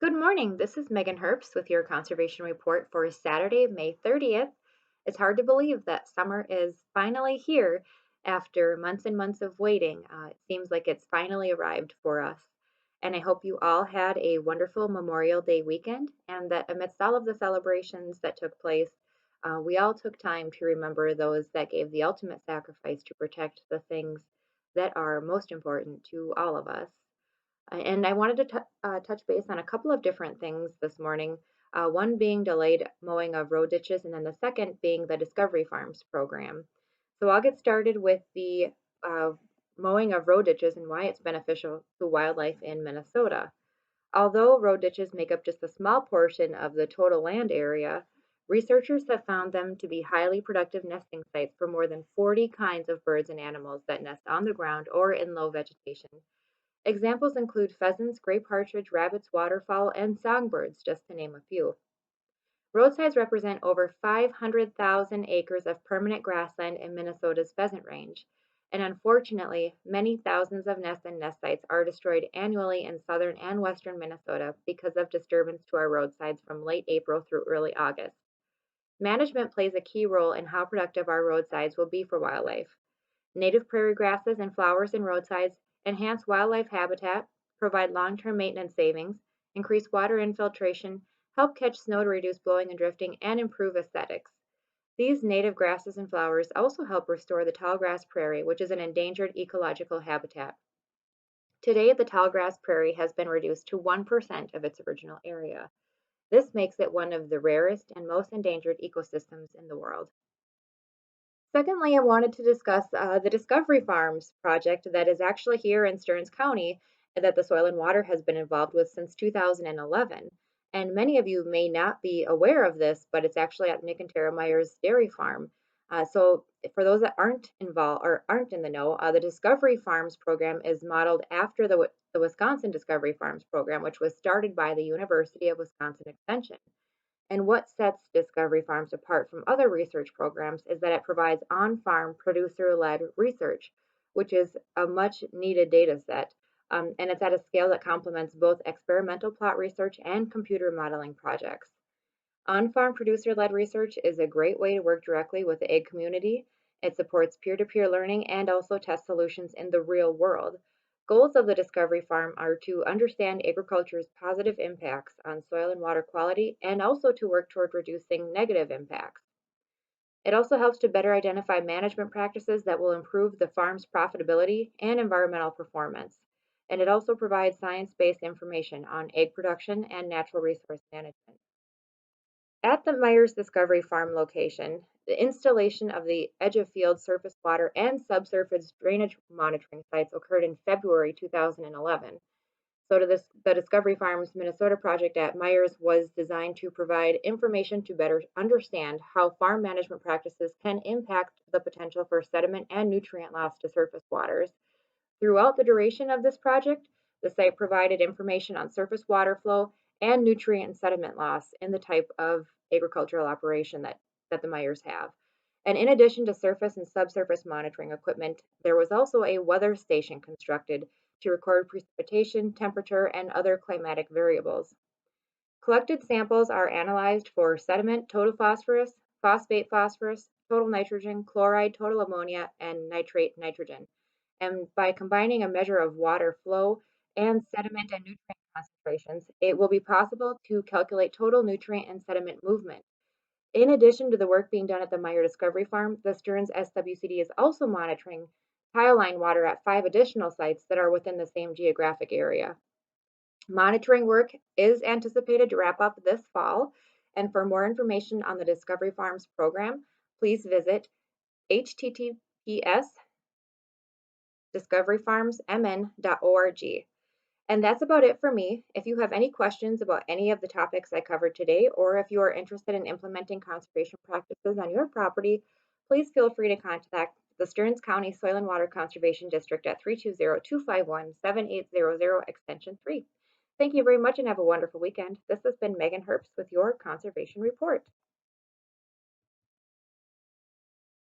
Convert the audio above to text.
Good morning. This is Megan Herbst with your conservation report for Saturday, May 30th. It's hard to believe that summer is finally here after months and months of waiting. It seems like it's finally arrived for us. And I hope you all had a wonderful Memorial Day weekend and that amidst all of the celebrations that took place, we all took time to remember those that gave the ultimate sacrifice to protect the things that are most important to all of us. And I wanted to touch base on a couple of different things this morning. One being delayed mowing of road ditches, and then the second being the Discovery Farms program. So I'll get started with the uh, mowing of road ditches and why it's beneficial to wildlife in Minnesota. Although road ditches make up just a small portion of the total land area, researchers have found them to be highly productive nesting sites for more than 40 kinds of birds and animals that nest on the ground or in low vegetation. Examples include pheasants, gray partridge, rabbits, waterfowl, and songbirds, just to name a few. Roadsides represent over 500,000 acres of permanent grassland in Minnesota's pheasant range, and unfortunately, many thousands of nests and nest sites are destroyed annually in southern and western Minnesota because of disturbance to our roadsides from late April through early August. Management plays a key role in how productive our roadsides will be for wildlife. Native prairie grasses and flowers in roadsides enhance wildlife habitat, provide long-term maintenance savings, increase water infiltration, help catch snow to reduce blowing and drifting, and improve aesthetics. These native grasses and flowers also help restore the tallgrass prairie, which is an endangered ecological habitat. Today, the tallgrass prairie has been reduced to 1% of its original area. This makes it one of the rarest and most endangered ecosystems in the world. Secondly, I wanted to discuss the Discovery Farms project that is actually here in Stearns County that the Soil and Water has been involved with since 2011. And many of you may not be aware of this, but it's actually at Nick and Tara Meyer's dairy farm. So for those that aren't involved or aren't in the know, the Discovery Farms program is modeled after the Wisconsin Discovery Farms program, which was started by the University of Wisconsin Extension. And what sets Discovery Farms apart from other research programs is that it provides on farm producer led research, which is a much needed data set. And it's at a scale that complements both experimental plot research and computer modeling projects. On farm producer led research is a great way to work directly with the ag community. It supports peer to peer learning and also test solutions in the real world. Goals of the Discovery Farm are to understand agriculture's positive impacts on soil and water quality and also to work toward reducing negative impacts. It also helps to better identify management practices that will improve the farm's profitability and environmental performance. And it also provides science based information on egg production and natural resource management. At the Myers Discovery Farm location, the installation of the edge of field surface water and subsurface drainage monitoring sites occurred in February 2011. So the Discovery Farms Minnesota project at Myers was designed to provide information to better understand how farm management practices can impact the potential for sediment and nutrient loss to surface waters. Throughout the duration of this project, the site provided information on surface water flow and nutrient and sediment loss in the type of agricultural operation that the Myers have. And in addition to surface and subsurface monitoring equipment, there was also a weather station constructed to record precipitation, temperature, and other climatic variables. Collected samples are analyzed for sediment, total phosphorus, phosphate phosphorus, total nitrogen, chloride, total ammonia, and nitrate nitrogen. And by combining a measure of water flow and sediment and nutrient concentrations, it will be possible to calculate total nutrient and sediment movement. In addition to the work being done at the Meyer Discovery Farm, the Stearns SWCD is also monitoring tile line water at 5 additional sites that are within the same geographic area. Monitoring work is anticipated to wrap up this fall, and for more information on the Discovery Farms program, please visit https discoveryfarmsmn.org. And that's about it for me. If you have any questions about any of the topics I covered today, or if you are interested in implementing conservation practices on your property, please feel free to contact the Stearns County Soil and Water Conservation District at 320-251-7800 extension 3. Thank you very much and have a wonderful weekend. This has been Megan Herbst with your Conservation Report.